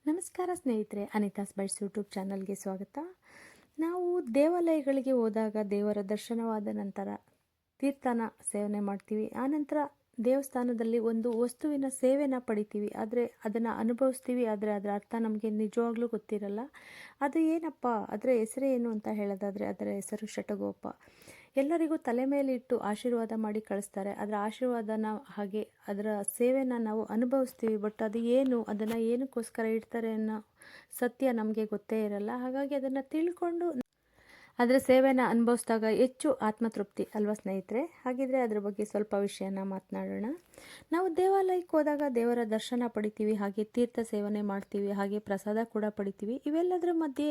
ನಮಸ್ಕಾರ ಸ್ನೇಹಿತರೆ, ಅನಿತಾಸ್ bites YouTube ಚಾನಲ್ಗೆ ಸ್ವಾಗತ. ನಾವು ದೇವಾಲಯಗಳಿಗೆ ಹೋದಾಗ ದೇವರ ದರ್ಶನವಾದ ನಂತರ ತೀರ್ಥನ ಸೇವನೆ ಮಾಡ್ತೀವಿ. ಆನಂತರ ದೇವಸ್ಥಾನದಲ್ಲಿ ಒಂದು ವಸ್ತುವಿನ ಸೇವೆನ ಪಡಿತೀವಿ, ಆದರೆ ಅದನ್ನು ಅನುಭವಿಸ್ತೀವಿ. ಆದರೆ ಅದರ ಅರ್ಥ ನಮಗೆ ನಿಜವಾಗ್ಲೂ ಗೊತ್ತಿರಲ್ಲ. ಅದು ಏನಪ್ಪ, ಅದರ ಹೆಸರು ಏನು ಅಂತ ಹೇಳೋದಾದರೆ ಅದರ ಹೆಸರು ಷಟಗೋಪ. ಎಲ್ಲರಿಗೂ ತಲೆ ಮೇಲೆ ಇಟ್ಟು ಆಶೀರ್ವಾದ ಮಾಡಿ ಕಳಿಸ್ತಾರೆ. ಅದರ ಆಶೀರ್ವಾದನ ಹಾಗೆ ಅದರ ಸೇವೆನ ನಾವು ಅನುಭವಿಸ್ತೀವಿ. ಬಟ್ ಅದು ಏನು, ಅದನ್ನು ಏನಕ್ಕೋಸ್ಕರ ಇಡ್ತಾರೆ ಅನ್ನೋ ಸತ್ಯ ನಮಗೆ ಗೊತ್ತೇ ಇರಲ್ಲ. ಹಾಗಾಗಿ ಅದನ್ನು ತಿಳ್ಕೊಂಡು ಅದರ ಸೇವೆನ ಅನುಭವಿಸಿದಾಗ ಹೆಚ್ಚು ಆತ್ಮತೃಪ್ತಿ ಅಲ್ವಾ ಸ್ನೇಹಿತರೆ. ಹಾಗಿದ್ರೆ ಅದ್ರ ಬಗ್ಗೆ ಸ್ವಲ್ಪ ವಿಷಯನ ಮಾತನಾಡೋಣ. ನಾವು ದೇವಾಲಯಕ್ಕೆ ಹೋದಾಗ ದೇವರ ದರ್ಶನ ಪಡಿತೀವಿ, ಹಾಗೆ ತೀರ್ಥ ಸೇವನೆ ಮಾಡ್ತೀವಿ, ಹಾಗೆ ಪ್ರಸಾದ ಕೂಡ ಪಡಿತೀವಿ. ಇವೆಲ್ಲದರ ಮಧ್ಯೆ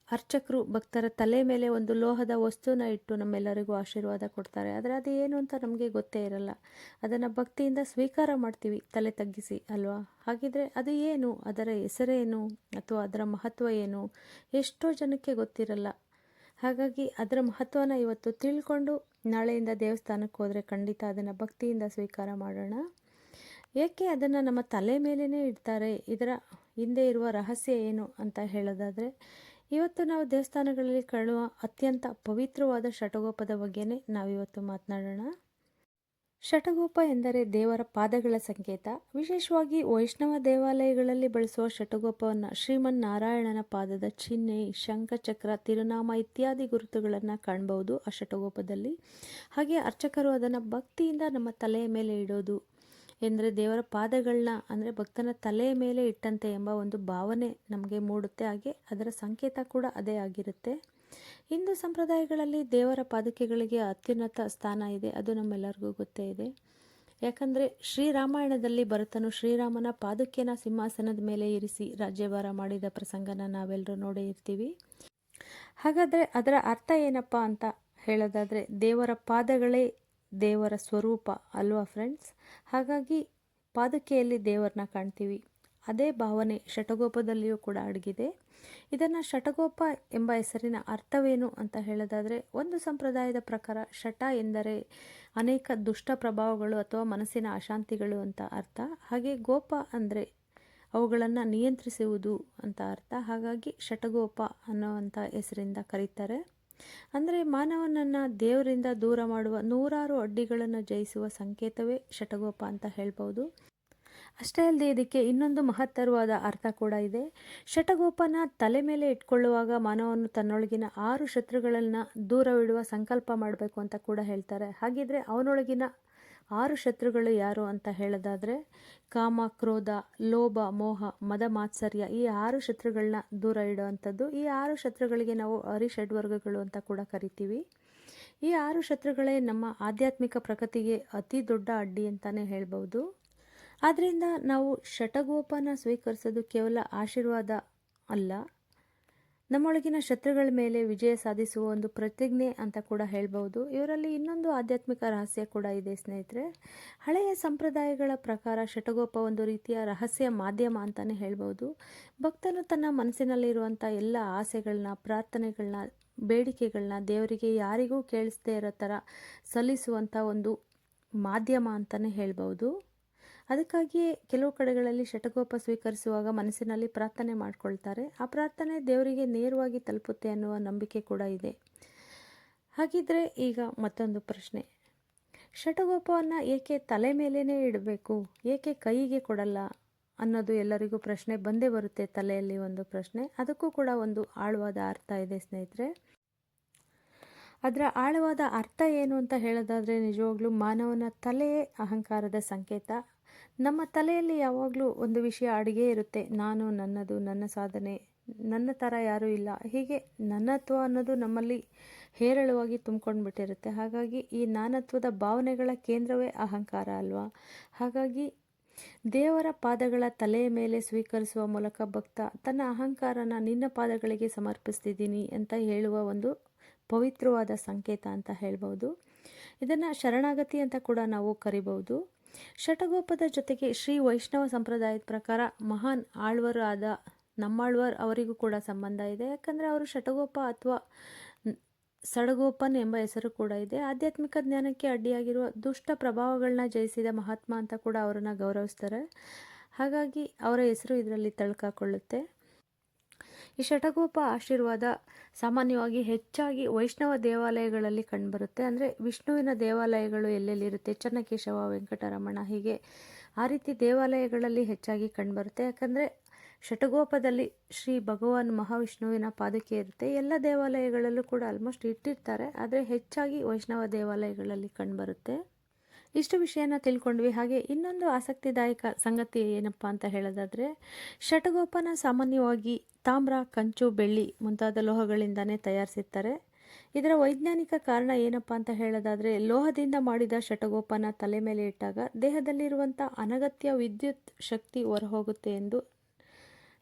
ಅರ್ಚಕರು ಭಕ್ತರ ತಲೆ ಮೇಲೆ ಒಂದು ಲೋಹದ ವಸ್ತುನ ಇಟ್ಟು ನಮ್ಮೆಲ್ಲರಿಗೂ ಆಶೀರ್ವಾದ ಕೊಡ್ತಾರೆ. ಆದರೆ ಅದು ಏನು ಅಂತ ನಮಗೆ ಗೊತ್ತೇ ಇರಲ್ಲ. ಅದನ್ನು ಭಕ್ತಿಯಿಂದ ಸ್ವೀಕಾರ ಮಾಡ್ತೀವಿ ತಲೆ ತಗ್ಗಿಸಿ ಅಲ್ವಾ. ಹಾಗಿದ್ರೆ ಅದು ಏನು, ಅದರ ಹೆಸರೇನು, ಅಥವಾ ಅದರ ಮಹತ್ವ ಏನು, ಎಷ್ಟೋ ಜನಕ್ಕೆ ಗೊತ್ತಿರಲ್ಲ. ಹಾಗಾಗಿ ಅದರ ಮಹತ್ವನ ಇವತ್ತು ತಿಳ್ಕೊಂಡು ನಾಳೆಯಿಂದ ದೇವಸ್ಥಾನಕ್ಕೆ ಹೋದರೆ ಖಂಡಿತ ಅದನ್ನು ಭಕ್ತಿಯಿಂದ ಸ್ವೀಕಾರ ಮಾಡೋಣ. ಏಕೆ ಅದನ್ನು ನಮ್ಮ ತಲೆ ಮೇಲೇ ಇಡ್ತಾರೆ, ಇದರ ಹಿಂದೆ ಇರುವ ರಹಸ್ಯ ಏನು ಅಂತ ಹೇಳೋದಾದರೆ, ಇವತ್ತು ನಾವು ದೇವಸ್ಥಾನಗಳಲ್ಲಿ ಕಾಣುವ ಅತ್ಯಂತ ಪವಿತ್ರವಾದ ಷಟಗೋಪದ ಬಗ್ಗೆನೇ ನಾವಿವತ್ತು ಮಾತನಾಡೋಣ. ಷಟಗೋಪ ಎಂದರೆ ದೇವರ ಪಾದಗಳ ಸಂಕೇತ. ವಿಶೇಷವಾಗಿ ವೈಷ್ಣವ ದೇವಾಲಯಗಳಲ್ಲಿ ಬಳಸುವ ಷಟಗೋಪವನ್ನು ಶ್ರೀಮನ್ನಾರಾಯಣನ ಪಾದದ ಚಿಹ್ನೆ, ಶಂಖಚಕ್ರ, ತಿರುನಾಮ ಇತ್ಯಾದಿ ಗುರುತುಗಳನ್ನು ಕಾಣಬಹುದು ಆ ಷಟಗೋಪದಲ್ಲಿ. ಹಾಗೆ ಅರ್ಚಕರು ಅದನ್ನು ಭಕ್ತಿಯಿಂದ ನಮ್ಮ ತಲೆಯ ಮೇಲೆ ಇಡೋದು ಎಂದರೆ ದೇವರ ಪಾದಗಳನ್ನ, ಅಂದರೆ ಭಕ್ತನ ತಲೆಯ ಮೇಲೆ ಇಟ್ಟಂತೆ ಎಂಬ ಒಂದು ಭಾವನೆ ನಮಗೆ ಮೂಡುತ್ತೆ. ಹಾಗೆ ಅದರ ಸಂಕೇತ ಕೂಡ ಅದೇ ಆಗಿರುತ್ತೆ. ಹಿಂದೂ ಸಂಪ್ರದಾಯಗಳಲ್ಲಿ ದೇವರ ಪಾದುಕೆಗಳಿಗೆ ಅತ್ಯುನ್ನತ ಸ್ಥಾನ ಇದೆ, ಅದು ನಮ್ಮೆಲ್ಲರಿಗೂ ಗೊತ್ತೇ ಇದೆ. ಯಾಕಂದರೆ ಶ್ರೀರಾಮಾಯಣದಲ್ಲಿ ಭರತನು ಶ್ರೀರಾಮನ ಪಾದುಕೆನ ಸಿಂಹಾಸನದ ಮೇಲೆ ಇರಿಸಿ ರಾಜ್ಯಭಾರ ಮಾಡಿದ ಪ್ರಸಂಗನ ನಾವೆಲ್ಲರೂ ನೋಡೇ ಇರ್ತೀವಿ. ಹಾಗಾದರೆ ಅದರ ಅರ್ಥ ಏನಪ್ಪ ಅಂತ ಹೇಳೋದಾದರೆ, ದೇವರ ಪಾದಗಳೇ ದೇವರ ಸ್ವರೂಪ ಅಲ್ವಾ ಫ್ರೆಂಡ್ಸ್. ಹಾಗಾಗಿ ಪಾದುಕೆಯಲ್ಲಿ ದೇವರನ್ನ ಕಾಣ್ತೀವಿ. ಅದೇ ಭಾವನೆ ಷಟಗೋಪದಲ್ಲಿಯೂ ಕೂಡ ಅಡಗಿದೆ. ಇದನ್ನು ಷಟಗೋಪ ಎಂಬ ಹೆಸರಿನ ಅರ್ಥವೇನು ಅಂತ ಹೇಳೋದಾದರೆ, ಒಂದು ಸಂಪ್ರದಾಯದ ಪ್ರಕಾರ ಷಟ ಎಂದರೆ ಅನೇಕ ದುಷ್ಟ ಪ್ರಭಾವಗಳು ಅಥವಾ ಮನಸ್ಸಿನ ಅಶಾಂತಿಗಳು ಅಂತ ಅರ್ಥ. ಹಾಗೆ ಗೋಪ ಅಂದರೆ ಅವುಗಳನ್ನು ನಿಯಂತ್ರಿಸುವುದು ಅಂತ ಅರ್ಥ. ಹಾಗಾಗಿ ಷಟಗೋಪ ಅನ್ನೋವಂಥ ಹೆಸರಿಂದ ಕರೀತಾರೆ. ಅಂದರೆ ಮಾನವನನ್ನು ದೇವರಿಂದ ದೂರ ಮಾಡುವ ನೂರಾರು ಅಡ್ಡಿಗಳನ್ನು ಜಯಿಸುವ ಸಂಕೇತವೇ ಷಟಗೋಪ ಅಂತ ಹೇಳ್ಬೋದು. ಅಷ್ಟೇ ಅಲ್ಲದೆ ಇದಕ್ಕೆ ಇನ್ನೊಂದು ಮಹತ್ತರವಾದ ಅರ್ಥ ಕೂಡ ಇದೆ. ಷಟಗೋಪನ ತಲೆ ಮೇಲೆ ಇಟ್ಕೊಳ್ಳುವಾಗ ಮಾನವನು ತನ್ನೊಳಗಿನ 6 ಶತ್ರುಗಳನ್ನು ದೂರವಿಡುವ ಸಂಕಲ್ಪ ಮಾಡಬೇಕು ಅಂತ ಕೂಡ ಹೇಳ್ತಾರೆ. ಹಾಗಿದ್ರೆ ಅವನೊಳಗಿನ 6 ಶತ್ರುಗಳು ಯಾರು ಅಂತ ಹೇಳೋದಾದರೆ, ಕಾಮ, ಕ್ರೋಧ, ಲೋಭ, ಮೋಹ, ಮದ, ಮಾತ್ಸರ್ಯ, ಈ 6 ಶತ್ರುಗಳನ್ನ ದೂರ ಇಡುವಂಥದ್ದು. ಈ 6 ಶತ್ರುಗಳಿಗೆ ನಾವು ಅರಿಷಡ್ವರ್ಗಗಳು ಅಂತ ಕೂಡ ಕರಿತೀವಿ. ಈ 6 ಶತ್ರುಗಳೇ ನಮ್ಮ ಆಧ್ಯಾತ್ಮಿಕ ಪ್ರಗತಿಗೆ ಅತಿ ದೊಡ್ಡ ಅಡ್ಡಿ ಅಂತಲೇ ಹೇಳ್ಬೋದು. ಆದ್ದರಿಂದ ನಾವು ಷಟಗೋಪನ ಸ್ವೀಕರಿಸೋದು ಕೇವಲ ಆಶೀರ್ವಾದ ಅಲ್ಲ, ನಮ್ಮೊಳಗಿನ ಶತ್ರುಗಳ ಮೇಲೆ ವಿಜಯ ಸಾಧಿಸುವ ಒಂದು ಪ್ರತಿಜ್ಞೆ ಅಂತ ಕೂಡ ಹೇಳ್ಬೋದು. ಇವರಲ್ಲಿ ಇನ್ನೊಂದು ಆಧ್ಯಾತ್ಮಿಕ ರಹಸ್ಯ ಕೂಡ ಇದೆ ಸ್ನೇಹಿತರೆ. ಹಳೆಯ ಸಂಪ್ರದಾಯಗಳ ಪ್ರಕಾರ ಷಟಗೋಪ ಒಂದು ರೀತಿಯ ರಹಸ್ಯ ಮಾಧ್ಯಮ ಅಂತಲೇ ಹೇಳ್ಬೋದು. ಭಕ್ತನು ತನ್ನ ಮನಸ್ಸಿನಲ್ಲಿರುವಂಥ ಎಲ್ಲ ಆಸೆಗಳನ್ನ, ಪ್ರಾರ್ಥನೆಗಳನ್ನ, ಬೇಡಿಕೆಗಳನ್ನ ದೇವರಿಗೆ ಯಾರಿಗೂ ಕೇಳಿಸದೇ ಇರೋ ಥರ ಸಲ್ಲಿಸುವಂಥ ಒಂದು ಮಾಧ್ಯಮ ಅಂತಲೇ ಹೇಳ್ಬೋದು. ಅದಕ್ಕಾಗಿಯೇ ಕೆಲವು ಕಡೆಗಳಲ್ಲಿ ಷಟಗೋಪ ಸ್ವೀಕರಿಸುವಾಗ ಮನಸ್ಸಿನಲ್ಲಿ ಪ್ರಾರ್ಥನೆ ಮಾಡಿಕೊಳ್ತಾರೆ. ಆ ಪ್ರಾರ್ಥನೆ ದೇವರಿಗೆ ನೇರವಾಗಿ ತಲುಪುತ್ತೆ ಅನ್ನುವ ನಂಬಿಕೆ ಕೂಡ ಇದೆ. ಹಾಗಿದ್ರೆ ಈಗ ಮತ್ತೊಂದು ಪ್ರಶ್ನೆ, ಷಟಗೋಪವನ್ನು ಏಕೆ ತಲೆ ಮೇಲೇ ಇಡಬೇಕು, ಏಕೆ ಕೈಗೆ ಕೊಡಲ್ಲ ಅನ್ನೋದು ಎಲ್ಲರಿಗೂ ಪ್ರಶ್ನೆ ಬಂದೇ ಬರುತ್ತೆ. ತಲೆಯಲ್ಲಿ ಒಂದು ಪ್ರಶ್ನೆ, ಅದಕ್ಕೂ ಕೂಡ ಒಂದು ಆಳವಾದ ಅರ್ಥ ಇದೆ ಸ್ನೇಹಿತರೆ. ಅದರ ಆಳವಾದ ಅರ್ಥ ಏನು ಅಂತ ಹೇಳೋದಾದರೆ, ನಿಜವಾಗ್ಲೂ ಮಾನವನ ತಲೆಯೇ ಅಹಂಕಾರದ ಸಂಕೇತ. ನಮ್ಮ ತಲೆಯಲ್ಲಿ ಯಾವಾಗಲೂ ಒಂದು ವಿಷಯ ಅಡಿಗೆ ಇರುತ್ತೆ. ನಾನು, ನನ್ನದು, ನನ್ನ ಸಾಧನೆ, ನನ್ನ ಥರ ಯಾರೂ ಇಲ್ಲ, ಹೀಗೆ ನನ್ನತ್ವ ಅನ್ನೋದು ನಮ್ಮಲ್ಲಿ ಹೇರಳವಾಗಿ ತುಂಬ್ಕೊಂಡು ಬಿಟ್ಟಿರುತ್ತೆ. ಹಾಗಾಗಿ ಈ ನಾನತ್ವದ ಭಾವನೆಗಳ ಕೇಂದ್ರವೇ ಅಹಂಕಾರ ಅಲ್ವಾ. ಹಾಗಾಗಿ ದೇವರ ಪಾದಗಳ ತಲೆಯ ಮೇಲೆ ಸ್ವೀಕರಿಸುವ ಮೂಲಕ ಭಕ್ತ ತನ್ನ ಅಹಂಕಾರನ ನಿನ್ನ ಪಾದಗಳಿಗೆ ಸಮರ್ಪಿಸ್ತಿದ್ದೀನಿ ಅಂತ ಹೇಳುವ ಒಂದು ಪವಿತ್ರವಾದ ಸಂಕೇತ ಅಂತ ಹೇಳ್ಬೋದು. ಇದನ್ನು ಶರಣಾಗತಿ ಅಂತ ಕೂಡ ನಾವು ಕರಿಬಹುದು. ಷಟಗೋಪದ ಜೊತೆಗೆ ಶ್ರೀ ವೈಷ್ಣವ ಸಂಪ್ರದಾಯದ ಪ್ರಕಾರ ಮಹಾನ್ ಆಳ್ವರು ಆದ ನಮ್ಮಾಳ್ವಾರ್ ಅವರಿಗೂ ಕೂಡ ಸಂಬಂಧ ಇದೆ. ಯಾಕಂದರೆ ಅವರು ಷಟಗೋಪ ಅಥವಾ ಸಡಗೋಪನ್ ಎಂಬ ಹೆಸರು ಕೂಡ ಇದೆ. ಆಧ್ಯಾತ್ಮಿಕ ಜ್ಞಾನಕ್ಕೆ ಅಡ್ಡಿಯಾಗಿರುವ ದುಷ್ಟ ಪ್ರಭಾವಗಳನ್ನ ಜಯಿಸಿದ ಮಹಾತ್ಮ ಅಂತ ಕೂಡ ಅವರನ್ನು ಗೌರವಿಸ್ತಾರೆ. ಹಾಗಾಗಿ ಅವರ ಹೆಸರು ಇದರಲ್ಲಿ ತಳ್ಕಾಕೊಳ್ಳುತ್ತೆ. ಈ ಷಟಗೋಪ ಆಶೀರ್ವಾದ ಸಾಮಾನ್ಯವಾಗಿ ಹೆಚ್ಚಾಗಿ ವೈಷ್ಣವ ದೇವಾಲಯಗಳಲ್ಲಿ ಕಂಡುಬರುತ್ತೆ. ಅಂದರೆ ವಿಷ್ಣುವಿನ ದೇವಾಲಯಗಳು ಎಲ್ಲೆಲ್ಲಿರುತ್ತೆ, ಚನ್ನಕೇಶವ, ವೆಂಕಟರಮಣ, ಹೀಗೆ ಆ ರೀತಿ ದೇವಾಲಯಗಳಲ್ಲಿ ಹೆಚ್ಚಾಗಿ ಕಂಡುಬರುತ್ತೆ. ಯಾಕಂದರೆ ಷಟಗೋಪದಲ್ಲಿ ಶ್ರೀ ಭಗವಾನ್ ಮಹಾವಿಷ್ಣುವಿನ ಪಾದುಕೆ ಇರುತ್ತೆ. ಎಲ್ಲ ದೇವಾಲಯಗಳಲ್ಲೂ ಕೂಡ ಆಲ್ಮೋಸ್ಟ್ ಇಟ್ಟಿರ್ತಾರೆ, ಆದರೆ ಹೆಚ್ಚಾಗಿ ವೈಷ್ಣವ ದೇವಾಲಯಗಳಲ್ಲಿ ಕಂಡುಬರುತ್ತೆ. ಇಷ್ಟು ವಿಷಯನ ತಿಳ್ಕೊಂಡ್ವಿ. ಹಾಗೆ ಇನ್ನೊಂದು ಆಸಕ್ತಿದಾಯಕ ಸಂಗತಿ ಏನಪ್ಪ ಅಂತ ಹೇಳೋದಾದರೆ, ಷಟಗೋಪನ ಸಾಮಾನ್ಯವಾಗಿ ತಾಮ್ರ, ಕಂಚು, ಬೆಳ್ಳಿ ಮುಂತಾದ ಲೋಹಗಳಿಂದನೇ ತಯಾರಿಸಿರ್ತಾರೆ. ಇದರ ವೈಜ್ಞಾನಿಕ ಕಾರಣ ಏನಪ್ಪ ಅಂತ ಹೇಳೋದಾದರೆ, ಲೋಹದಿಂದ ಮಾಡಿದ ಷಟಗೋಪನ ತಲೆ ಮೇಲೆ ಇಟ್ಟಾಗ ದೇಹದಲ್ಲಿರುವಂಥ ಅನಗತ್ಯ ವಿದ್ಯುತ್ ಶಕ್ತಿ ಹೊರಹೋಗುತ್ತೆ ಎಂದು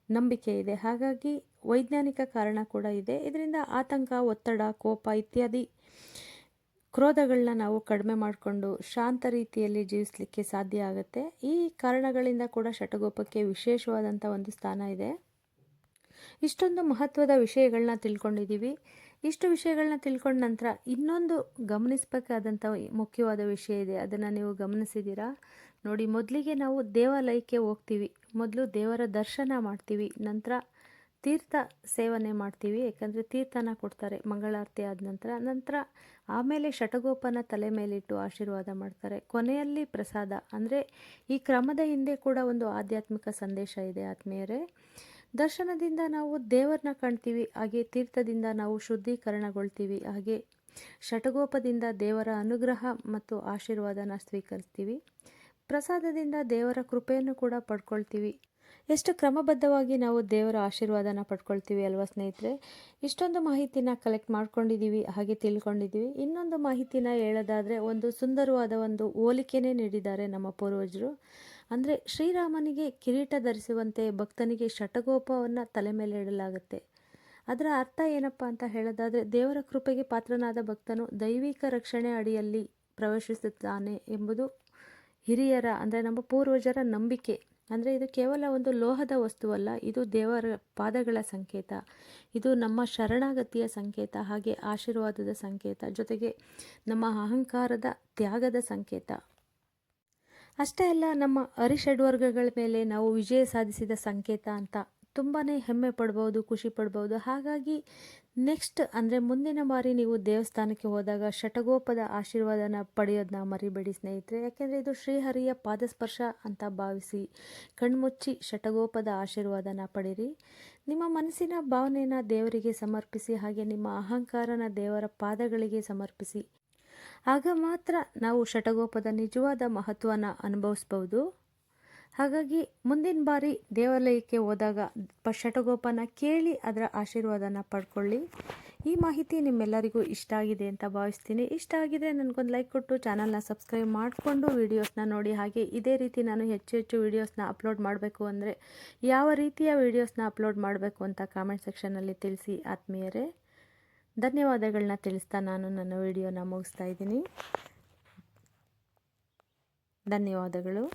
ನಂಬಿಕೆ ಇದೆ. ಹಾಗಾಗಿ ವೈಜ್ಞಾನಿಕ ಕಾರಣ ಕೂಡ ಇದೆ. ಇದರಿಂದ ಆತಂಕ, ಒತ್ತಡ, ಕೋಪ ಇತ್ಯಾದಿ ಕ್ರೋಧಗಳನ್ನ ನಾವು ಕಡಿಮೆ ಮಾಡಿಕೊಂಡು ಶಾಂತ ರೀತಿಯಲ್ಲಿ ಜೀವಿಸಲಿಕ್ಕೆ ಸಾಧ್ಯ ಆಗುತ್ತೆ. ಈ ಕಾರಣಗಳಿಂದ ಕೂಡ ಷಟಗೋಪಕ್ಕೆ ವಿಶೇಷವಾದಂಥ ಒಂದು ಸ್ಥಾನ ಇದೆ. ಇಷ್ಟೊಂದು ಮಹತ್ವದ ವಿಷಯಗಳನ್ನ ತಿಳ್ಕೊಂಡಿದ್ದೀವಿ. ಇಷ್ಟು ವಿಷಯಗಳನ್ನ ತಿಳ್ಕೊಂಡ ನಂತರ ಇನ್ನೊಂದು ಗಮನಿಸಬೇಕಾದಂಥ ಮುಖ್ಯವಾದ ವಿಷಯ ಇದೆ. ಅದನ್ನು ನೀವು ಗಮನಿಸಿದ್ದೀರಾ ನೋಡಿ. ಮೊದಲಿಗೆ ನಾವು ದೇವಾಲಯಕ್ಕೆ ಹೋಗ್ತೀವಿ, ಮೊದಲು ದೇವರ ದರ್ಶನ ಮಾಡ್ತೀವಿ, ನಂತರ ತೀರ್ಥ ಸೇವನೆ ಮಾಡ್ತೀವಿ. ಯಾಕಂದರೆ ತೀರ್ಥನ ಕೊಡ್ತಾರೆ ಮಂಗಳಾರತಿ ಆದ ನಂತರ ಆಮೇಲೆ ಷಟಗೋಪನ ತಲೆ ಮೇಲಿಟ್ಟು ಆಶೀರ್ವಾದ ಮಾಡ್ತಾರೆ. ಕೊನೆಯಲ್ಲಿ ಪ್ರಸಾದ. ಅಂದರೆ ಈ ಕ್ರಮದ ಹಿಂದೆ ಕೂಡ ಒಂದು ಆಧ್ಯಾತ್ಮಿಕ ಸಂದೇಶ ಇದೆ ಆತ್ಮೀಯರೇ. ದರ್ಶನದಿಂದ ನಾವು ದೇವರನ್ನ ಕಾಣ್ತೀವಿ, ಹಾಗೆ ತೀರ್ಥದಿಂದ ನಾವು ಶುದ್ಧೀಕರಣಗೊಳ್ತೀವಿ, ಹಾಗೆ ಷಟಗೋಪದಿಂದ ದೇವರ ಅನುಗ್ರಹ ಮತ್ತು ಆಶೀರ್ವಾದನ ಸ್ವೀಕರಿಸ್ತೀವಿ. ಪ್ರಸಾದದಿಂದ ದೇವರ ಕೃಪೆಯನ್ನು ಕೂಡ ಪಡ್ಕೊಳ್ತೀವಿ. ಎಷ್ಟು ಕ್ರಮಬದ್ಧವಾಗಿ ನಾವು ದೇವರ ಆಶೀರ್ವಾದನ ಪಡ್ಕೊಳ್ತೀವಿ ಅಲ್ವಾ ಸ್ನೇಹಿತರೆ. ಇಷ್ಟೊಂದು ಮಾಹಿತಿನ ಕಲೆಕ್ಟ್ ಮಾಡ್ಕೊಂಡಿದ್ದೀವಿ, ಹಾಗೆ ತಿಳ್ಕೊಂಡಿದ್ದೀವಿ. ಇನ್ನೊಂದು ಮಾಹಿತಿನ ಹೇಳೋದಾದರೆ, ಒಂದು ಸುಂದರವಾದ ಒಂದು ಹೋಲಿಕೆನೇ ನೀಡಿದ್ದಾರೆ ನಮ್ಮ ಪೂರ್ವಜರು. ಅಂದರೆ ಶ್ರೀರಾಮನಿಗೆ ಕಿರೀಟ ಧರಿಸುವಂತೆ ಭಕ್ತನಿಗೆ ಷಟಗೋಪವನ್ನು ತಲೆ ಮೇಲೆ ಇಡಲಾಗುತ್ತೆ. ಅದರ ಅರ್ಥ ಏನಪ್ಪ ಅಂತ ಹೇಳೋದಾದರೆ, ದೇವರ ಕೃಪೆಗೆ ಪಾತ್ರನಾದ ಭಕ್ತನು ದೈವಿಕ ರಕ್ಷಣೆ ಅಡಿಯಲ್ಲಿ ಪ್ರವೇಶಿಸುತ್ತಾನೆ ಎಂಬುದು ಹಿರಿಯರ, ಅಂದರೆ ನಮ್ಮ ಪೂರ್ವಜರ ನಂಬಿಕೆ. ಅಂದರೆ ಇದು ಕೇವಲ ಒಂದು ಲೋಹದ ವಸ್ತುವಲ್ಲ, ಇದು ದೇವರ ಪಾದಗಳ ಸಂಕೇತ, ಇದು ನಮ್ಮ ಶರಣಾಗತಿಯ ಸಂಕೇತ, ಹಾಗೆ ಆಶೀರ್ವಾದದ ಸಂಕೇತ, ಜೊತೆಗೆ ನಮ್ಮ ಅಹಂಕಾರದ ತ್ಯಾಗದ ಸಂಕೇತ. ಅಷ್ಟೇ ಅಲ್ಲ, ನಮ್ಮ ಅರಿಷಡ್ವರ್ಗಗಳ ಮೇಲೆ ನಾವು ವಿಜಯ ಸಾಧಿಸಿದ ಸಂಕೇತ ಅಂತ ತುಂಬಾ ಹೆಮ್ಮೆ ಪಡ್ಬೋದು, ಖುಷಿ ಪಡ್ಬೋದು. ಹಾಗಾಗಿ ನೆಕ್ಸ್ಟ್ ಅಂದರೆ ಮುಂದಿನ ಬಾರಿ ನೀವು ದೇವಸ್ಥಾನಕ್ಕೆ ಹೋದಾಗ ಷಟಗೋಪದ ಆಶೀರ್ವಾದನ ಪಡೆಯೋದನ್ನ ಮರಿಬೇಡಿ ಸ್ನೇಹಿತರೆ. ಯಾಕೆಂದರೆ ಇದು ಶ್ರೀಹರಿಯ ಪಾದಸ್ಪರ್ಶ ಅಂತ ಭಾವಿಸಿ ಕಣ್ಮುಚ್ಚಿ ಷಟಗೋಪದ ಆಶೀರ್ವಾದನ ಪಡೀರಿ. ನಿಮ್ಮ ಮನಸ್ಸಿನ ಭಾವನೆಯನ್ನು ದೇವರಿಗೆ ಸಮರ್ಪಿಸಿ, ಹಾಗೆ ನಿಮ್ಮ ಅಹಂಕಾರನ ದೇವರ ಪಾದಗಳಿಗೆ ಸಮರ್ಪಿಸಿ. ಆಗ ಮಾತ್ರ ನಾವು ಷಟಗೋಪದ ನಿಜವಾದ ಮಹತ್ವನ ಅನುಭವಿಸ್ಬೋದು. ಹಾಗಾಗಿ ಮುಂದಿನ ಬಾರಿ ದೇವಾಲಯಕ್ಕೆ ಹೋದಾಗ ಷಟಗೋಪನ ಕೇಳಿ ಅದರ ಆಶೀರ್ವಾದನ ಪಡ್ಕೊಳ್ಳಿ. ಈ ಮಾಹಿತಿ ನಿಮ್ಮೆಲ್ಲರಿಗೂ ಇಷ್ಟ ಆಗಿದೆ ಅಂತ ಭಾವಿಸ್ತೀನಿ. ಇಷ್ಟ ಆಗಿದ್ರೆ ನನಗೊಂದು ಲೈಕ್ ಕೊಟ್ಟು ಚಾನಲ್ನ ಸಬ್ಸ್ಕ್ರೈಬ್ ಮಾಡಿಕೊಂಡು ವೀಡಿಯೋಸ್ನ ನೋಡಿ. ಹಾಗೆ ಇದೇ ರೀತಿ ನಾನು ಹೆಚ್ಚು ವೀಡಿಯೋಸ್ನ ಅಪ್ಲೋಡ್ ಮಾಡಬೇಕು ಅಂದರೆ ಯಾವ ರೀತಿಯ ವೀಡಿಯೋಸ್ನ ಅಪ್ಲೋಡ್ ಮಾಡಬೇಕು ಅಂತ ಕಾಮೆಂಟ್ ಸೆಕ್ಷನಲ್ಲಿ ತಿಳಿಸಿ ಆತ್ಮೀಯರೇ. ಧನ್ಯವಾದಗಳನ್ನ ತಿಳಿಸ್ತಾ ನಾನು ನನ್ನ ವಿಡಿಯೋನ ಮುಗಿಸ್ತಾ ಇದ್ದೀನಿ. ಧನ್ಯವಾದಗಳು.